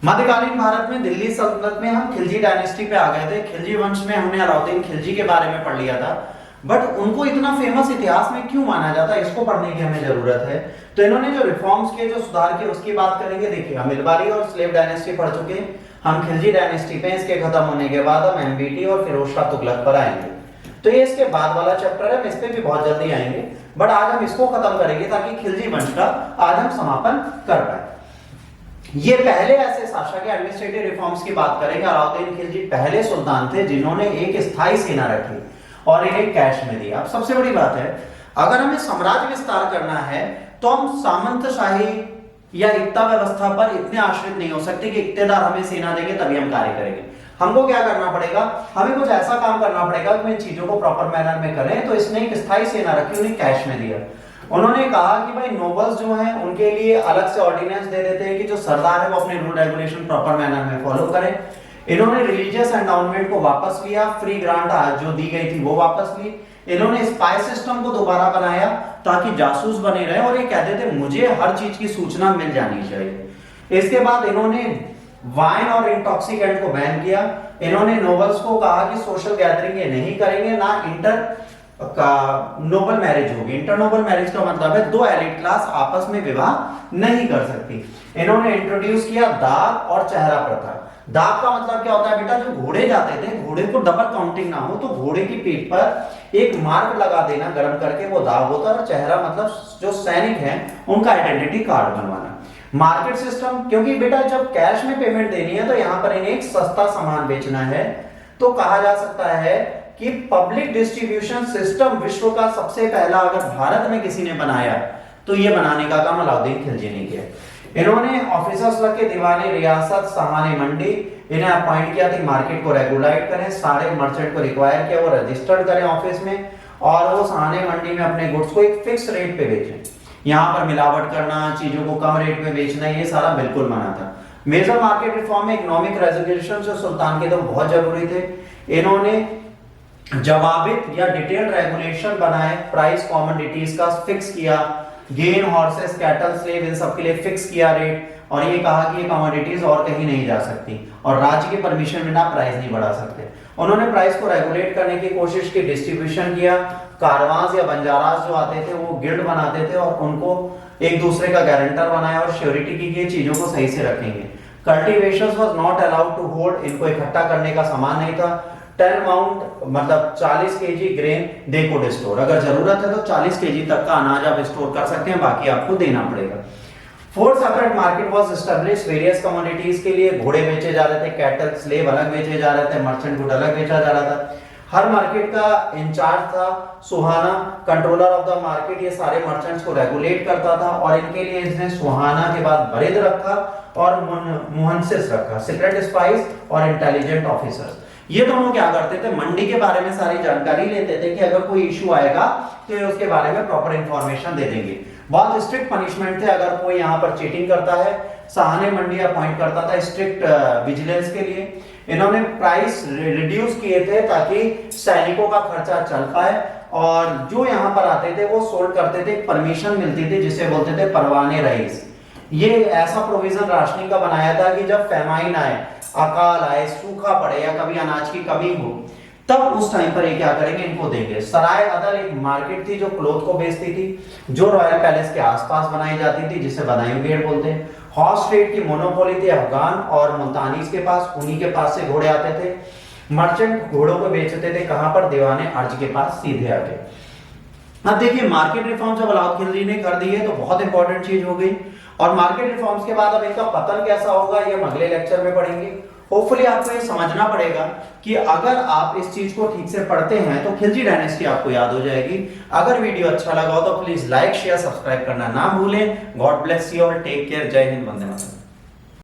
मध्यकालीन भारत में दिल्ली सल्तनत में हम खिलजी डायनेस्टी पे आ गए थे। खिलजी वंश में हमने अलाउद्दीन खिलजी के बारे में पढ़ लिया था, बट उनको इतना फेमस इतिहास में क्यों माना जाता है, इसको पढ़ने की हमें जरूरत है। तो इन्होंने जो रिफॉर्म्स किए, जो सुधार किए, उसकी बात करेंगे। देखिए, हम इलबारी और स्लेव डायनेस्टी पढ़ चुके हैं, हम खिलजी डायनेस्टी पे, इसके खत्म होने के बाद हम एमबीटी और फिरोज शाह तुगलक पर आएंगे। तो ये इसके बाद वाला चैप्टर है, हम इस पे भी बहुत जल्दी आएंगे, बट आज हम इसको खत्म करेंगे ताकि खिलजी वंश का आज हम समापन कर पाए। ये पहले ऐसे शासक के एडमिनिस्ट्रेटिव रिफॉर्म्स की बात करेंगे। अलाउद्दीन खिलजी पहले सुल्तान थे जिन्होंने एक स्थायी सेना रखी और इन्हें कैश में दिया। अब सबसे बड़ी बात है, अगर हमें साम्राज्य विस्तार करना है तो हम सामंतशाही या एकता व्यवस्था पर इतने आश्रित नहीं हो सकते कि इक्तेदार हमें सेना देंगे तभी हम कार्य करेंगे। हमको क्या करना पड़ेगा, हमें कुछ ऐसा काम करना पड़ेगा कि इन चीजों को प्रॉपर मैनर में करें। तो इसने एक स्थायी सेना रखी, उन्हें कैश में दिया। उन्होंने कहा कि भाई नोबल्स जो हैं उनके लिए अलग से ऑर्डिनेंस दे देते हैं कि जो सरदार है वो अपने रूल रेगुलेशन प्रॉपर मैनर में फॉलो करें। इन्होंने रिलीजियस एंडाउनमेंट को वापस लिया, फ्री ग्रांट जो दी गई थी वो वापस ली। इन्होंने स्पाई सिस्टम को दोबारा बनाया ताकि जासूस बने रहे और ये कहते थे मुझे हर चीज की सूचना मिल जानी चाहिए। इसके बाद इन्होंने वाइन और इंटॉक्सिकेंट को बैन किया। इन्होंने नोबल्स को कहा कि सोशल गैदरिंग ये नहीं करेंगे, ना इंटर का नोबल मैरिज होगी। इंटरनोबल मैरिज का मतलब है दो एलिट क्लास आपस में विवाह नहीं कर सकती। इन्होंने इंट्रोड्यूस किया दाग और चेहरा प्रथा। दाग का मतलब क्या होता है बेटा, जो घोड़े जाते थे, घोड़े को डबल काउंटिंग ना हो तो घोड़े की पीठ पर एक मार्क लगा देना गर्म करके, वो दाग होता है। और चेहरा मतलब जो सैनिक हैं उनका आइडेंटिटी कार्ड बनवाना। मार्केट सिस्टम, क्योंकि बेटा जब कैश में पेमेंट देनी है तो यहां पर इन्हें एक सस्ता सामान बेचना है, तो कहा जा सकता है कि पब्लिक डिस्ट्रीब्यूशन सिस्टम विश्व का सबसे पहला अगर भारत में किसी ने बनाया तो ये बनाने का काम अलाउद्दीन खिलजी ने किया। इन्होंने ऑफिसर्स लग के दीवाने रियासत सहाने मंडी इन्हें अपॉइंट किया थी मार्केट को रेगुलेट करें। सारे मर्चेंट को रिक्वायर किया वो रजिस्टर्ड करें ऑफिस में और वो सहाने मंडी में अपने गुड्स को एक फिक्स रेट पे बेचें। यहाँ पर मिलावट करना, चीजों को कम रेट में बेचना, ये सारा बिल्कुल मना था। मेजर मार्केट रिफॉर्म में इकोनॉमिक रेगुलेशन जो सुल्तान के तो बहुत जरूरी थे। इन्होंने जवाबित या डिटेल्ड रेगुलेशन बनाए, प्राइस कमोडिटीज का फिक्स किया, गेन हॉर्सेस कैटल स्लेव इन सब के लिए फिक्स किया रेट, और ये कहा कि ये कमोडिटीज और कहीं नहीं जा सकती और राज्य की परमिशन बिना प्राइस नहीं बढ़ा सकते। उन्होंने प्राइस को रेगुलेट करने की कोशिश की, डिस्ट्रीब्यूशन किया। कारवांस या बंजारास जो आते थे वो गिल्ड बनाते थे और उनको एक दूसरे का गारंटर बनाया और श्योरिटी की ये चीजों को सही से रखेंगे। Cultivation was not allowed to hold, इनको इकट्ठा करने का सामान नहीं था। 10 माउंट मतलब 40 KG grain they could store, अगर जरूरत है तो 40 केजी तक का अनाज आप स्टोर कर सकते हैं, बाकी आपको देना पड़ेगा। 4 separate market was established various commodities के लिए। घोड़े बेचे जा रहे थे, कैटल स्लेव अलग बेचे जा रहे थे, मर्चेंट गुड अलग बेचा जा रहा था। हर मार्केट का इंचार्ज था सुहाना, कंट्रोलर ऑफ द मार्केट। ये सारे मर्चेंट्स को रेगुलेट करता था और इनके लिए इसने सुहाना के बाद बरिद रखा और मुहंसिस रखा, सीक्रेट स्पाइस और इंटेलिजेंट ऑफिसर्स। ये दोनों क्या करते थे, मंडी के बारे में सारी जानकारी लेते थे कि अगर कोई इशू आएगा तो ये उसके बारे में प्रॉपर इंफॉर्मेशन दे देंगे। बहुत स्ट्रिक्ट पनिशमेंट थे अगर कोई यहाँ पर चीटिंग करता है। सहाने मंडी अपॉइंट करता था स्ट्रिक्ट विजिलेंस के लिए। इन्होंने प्राइस रिड्यूस किए थे ताकि सैनिकों का खर्चा चल पाए और जो यहाँ पर आते थे वो सोल्ड करते थे, परमिशन मिलती थी जिसे बोलते थे परवाने रईस। ये ऐसा प्रोविजन राशनिंग का बनाया था कि जब फेमाइन आए, अकाल आए, सूखा पड़े या कभी अनाज की कमी हो, तब उस टाइम पर ये क्या करेंगे, इनको देंगे। सराय अदर एक मार्केट थी जो क्लोथ को बेचती थी, जो रॉयल पैलेस के आसपास बनाई जाती थी, जिसे बदायूं गेट बोलते हैं। हॉर्स ट्रेड की मोनोपोली थी अफगान और मुल्तानीज के पास, उन्हीं के पास से घोड़े आते थे। मर्चेंट घोड़ों को बेचते थे कहां पर, दीवाने अर्ज के पास सीधे आके। अब देखिए मार्केट रिफॉर्म जब अलाउद्दीन खिलजी ने कर दिए तो बहुत इंपॉर्टेंट चीज हो गई। और मार्केट रिफॉर्म्स के बाद अब इनका पतन कैसा होगा ये हम अगले लेक्चर में पढ़ेंगे। होपफुली आपको ये समझना पड़ेगा कि अगर आप इस चीज को ठीक से पढ़ते हैं तो खिलजी डायनेस्टी आपको याद हो जाएगी। अगर वीडियो अच्छा लगा हो तो प्लीज लाइक शेयर सब्सक्राइब करना ना भूलें। गॉड ब्लेस यू और टेक केयर। जय हिंद, वंदे मातरम।